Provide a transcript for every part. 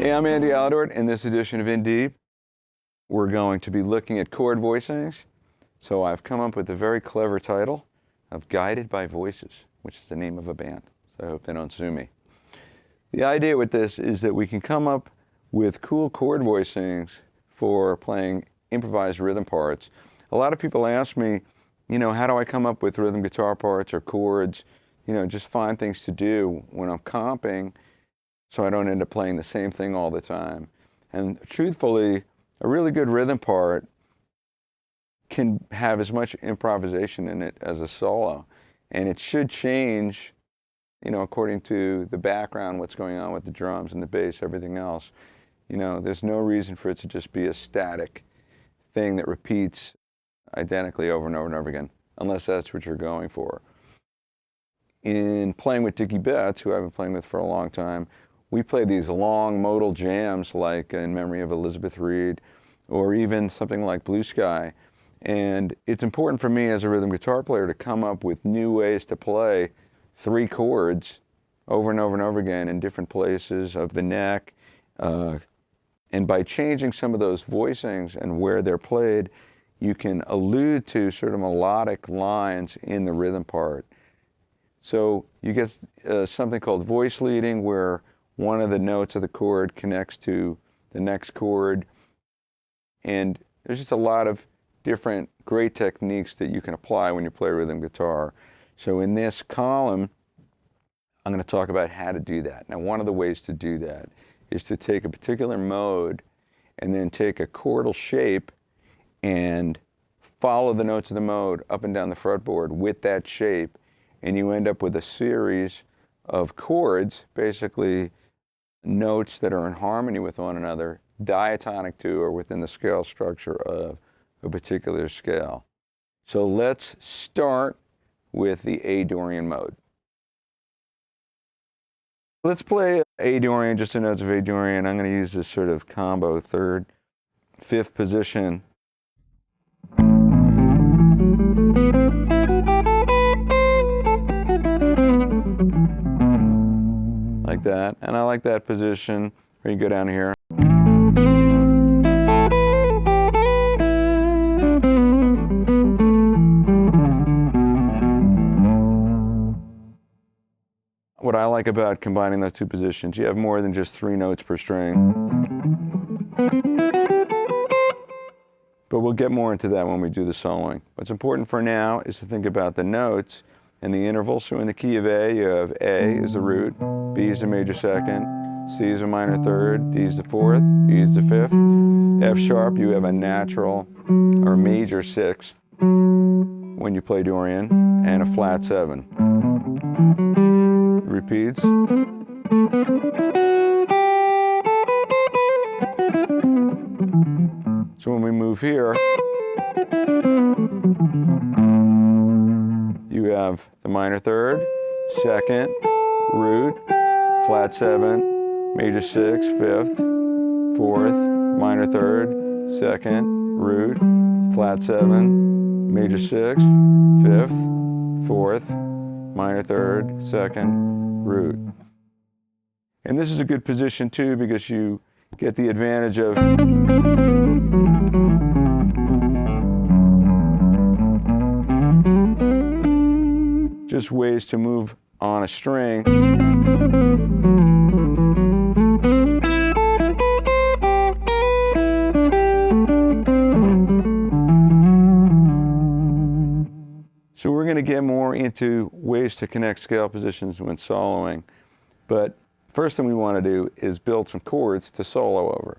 Hey, I'm Andy Aledort. In this edition of In Deep, we're going to be looking at chord voicings. So I've come up with a very clever title of Guided by Voices, which is the name of a band. So I hope they don't sue me. The idea with this is that we can come up with cool chord voicings for playing improvised rhythm parts. A lot of people ask me, how do I come up with rhythm guitar parts or chords? Just find things to do when I'm comping so I don't end up playing the same thing all the time. And truthfully, a really good rhythm part can have as much improvisation in it as a solo. And it should change, according to the background, what's going on with the drums and the bass, everything else. There's no reason for it to just be a static thing that repeats identically over and over and over again, unless that's what you're going for. In playing with Dickey Betts, who I've been playing with for a long time, we play these long modal jams like In Memory of Elizabeth Reed, or even something like Blue Sky. And it's important for me as a rhythm guitar player to come up with new ways to play three chords over and over and over again in different places of the neck. And by changing some of those voicings and where they're played, you can allude to sort of melodic lines in the rhythm part. So you get something called voice leading, where one of the notes of the chord connects to the next chord. And there's just a lot of different great techniques that you can apply when you play rhythm guitar. So in this column, I'm going to talk about how to do that. Now, one of the ways to do that is to take a particular mode and then take a chordal shape and follow the notes of the mode up and down the fretboard with that shape, and you end up with a series of chords, basically notes that are in harmony with one another, diatonic to or within the scale structure of a particular scale. So let's start with the A Dorian mode. Let's play A Dorian, just the notes of A Dorian. I'm going to use this sort of combo third, fifth position. Like that. And I like that position where you go down here. What I like about combining those two positions, you have more than just three notes per string. But we'll get more into that when we do the soloing. What's important for now is to think about the notes and the interval. So in the key of A, you have A is the root, B is the major second, C is a minor third, D is the fourth, E is the fifth. F sharp, you have a natural or major sixth when you play Dorian, and a flat seven. Repeats. So when we move here, you have the minor third, second, root, flat seven, major six, fifth, fourth, minor third, second, root, flat seven, major sixth, fifth, fourth, minor third, second, root. And this is a good position too, because you get the advantage of just ways to move on a string. So we're going to get more into ways to connect scale positions when soloing. But first thing we want to do is build some chords to solo over.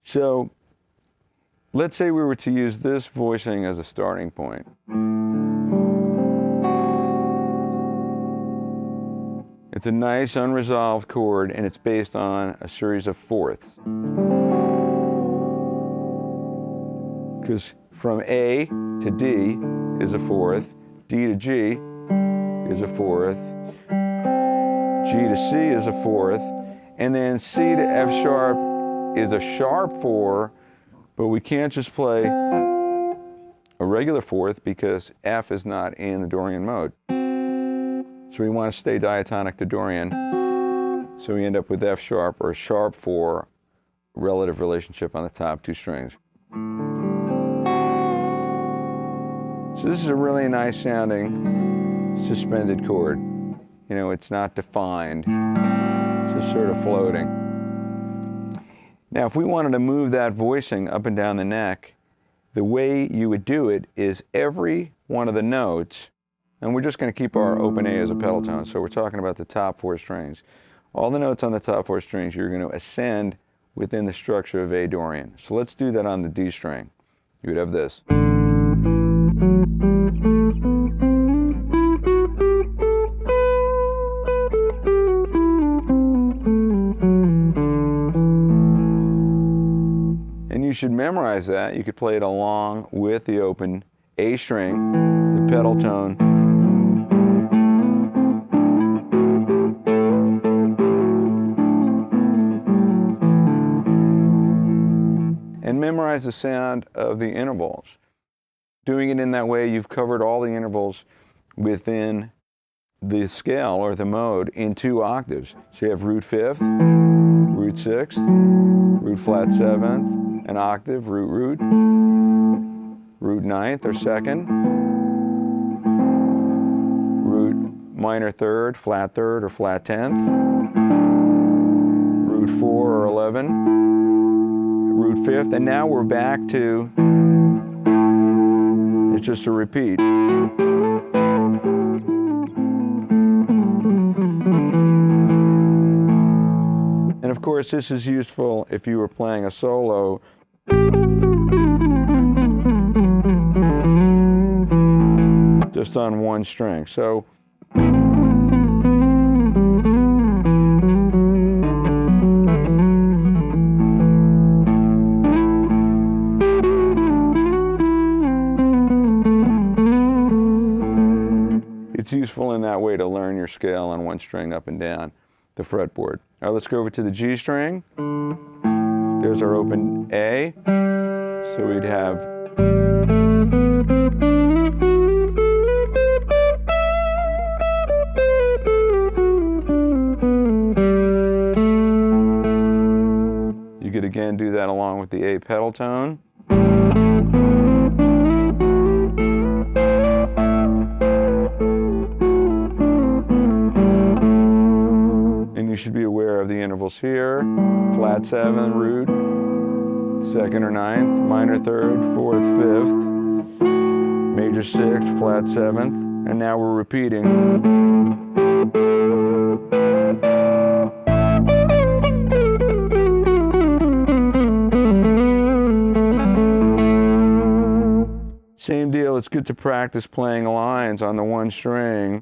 So let's say we were to use this voicing as a starting point. It's a nice unresolved chord, and it's based on a series of fourths. Because from A to D is a fourth, D to G is a fourth, G to C is a fourth, and then C to F sharp is a sharp four, but we can't just play a regular fourth because F is not in the Dorian mode. So we want to stay diatonic to Dorian. So we end up with F sharp or sharp 4 relative relationship on the top 2 strings. So this is a really nice sounding suspended chord. You know, it's not defined, it's just sort of floating. Now if we wanted to move that voicing up and down the neck, the way you would do it is every one of the notes, and we're just going to keep our open A as a pedal tone, so we're talking about the top 4 strings. All the notes on the top 4 strings, you're going to ascend within the structure of A Dorian. So let's do that on the D string. You would have this. And you should memorize that. You could play it along with the open A string, the pedal tone, and memorize the sound of the intervals. Doing it in that way, you've covered all the intervals within the scale or the mode in 2 octaves. So you have root 5th, root 6th, root flat 7th, an octave, root, root 9th or 2nd, root minor 3rd, flat 3rd or flat 10th, root 4 or 11, root 5th, and now we're back to, it's just a repeat. And of course, this is useful if you were playing a solo. Just on 1 string. So it's useful in that way to learn your scale on 1 string up and down the fretboard. All right, let's go over to the G string. There's our open A. So we'd have you could again do that along with the A pedal tone. And you should be aware of the intervals here. Flat 7, root, 2nd or 9th, minor 3rd, 4th, 5th, major 6th, flat 7th, and now we're repeating. Same deal, it's good to practice playing lines on the 1 string.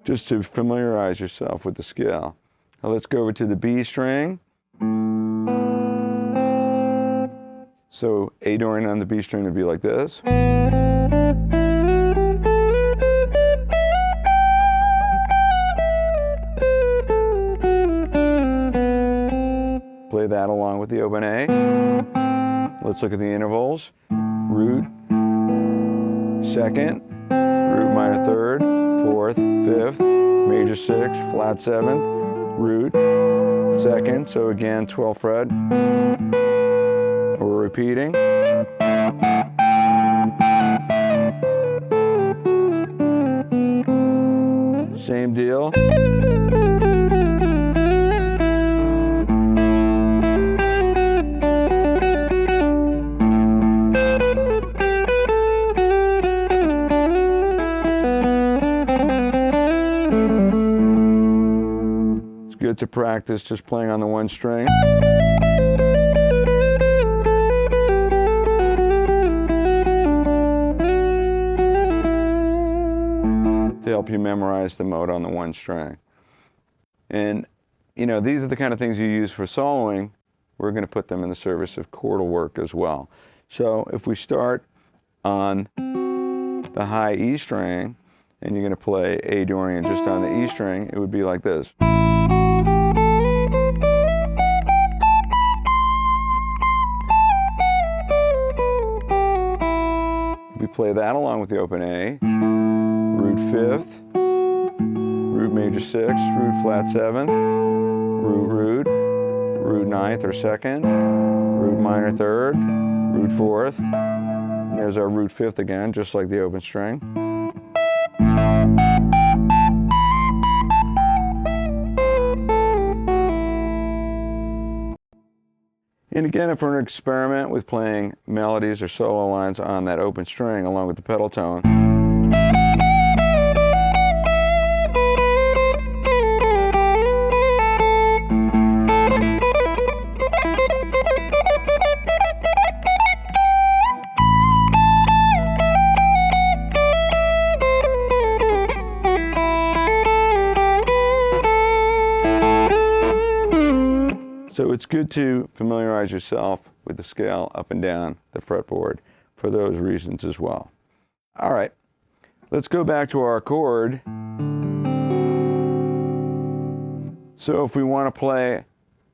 Just to familiarize yourself with the scale. Now let's go over to the B string. So A Dorian on the B string would be like this. Play that along with the open A. Let's look at the intervals. Root, 2nd, root minor 3rd, 4th, 5th, major 6th, flat 7th, root, 2nd, so again 12th fret. We're repeating. Same deal. Good to practice just playing on the 1 string. To help you memorize the mode on the 1 string. And you know, these are the kind of things you use for soloing. We're going to put them in the service of chordal work as well. So if we start on the high E string, and you're going to play A Dorian just on the E string, it would be like this. If we play that along with the open A, root 5th, root major 6th, root flat 7th, root, root 9th or 2nd, root minor 3rd, root 4th, and there's our root 5th again, just like the open string. And again, if we're going to experiment with playing melodies or solo lines on that open string along with the pedal tone, so it's good to familiarize yourself with the scale up and down the fretboard for those reasons as well. All right, let's go back to our chord. So if we want to play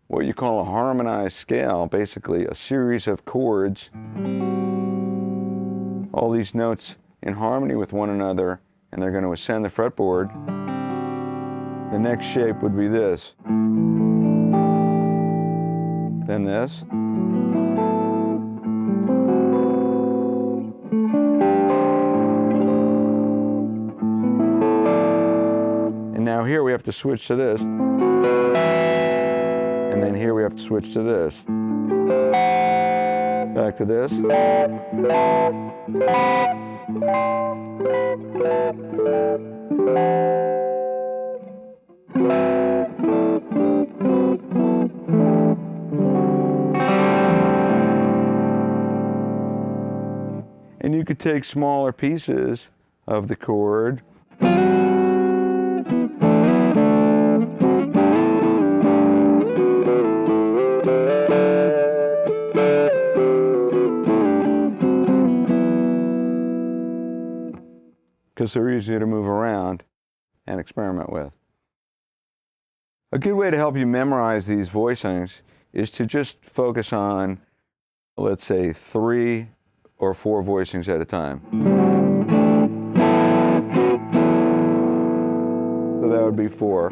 what you call a harmonized scale, basically a series of chords, all these notes in harmony with one another, and they're going to ascend the fretboard, the next shape would be this. Then this. And now here we have to switch to this. And then here we have to switch to this. Back to this. And you could take smaller pieces of the chord because they're easier to move around and experiment with. A good way to help you memorize these voicings is to just focus on, let's say, 3 or 4 voicings at a time. So that would be 4.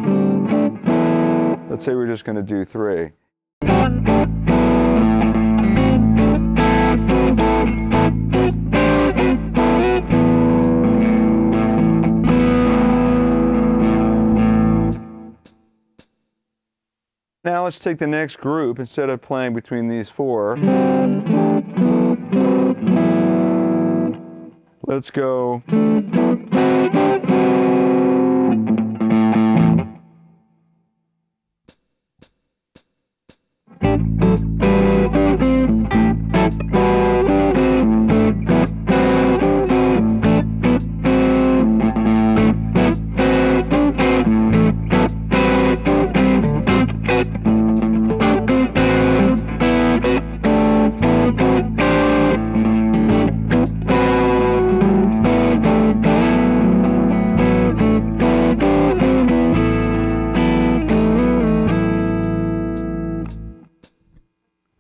Let's say we're just going to do 3. Now let's take the next group. Instead of playing between these 4, let's go.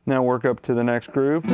Now work up to the next group.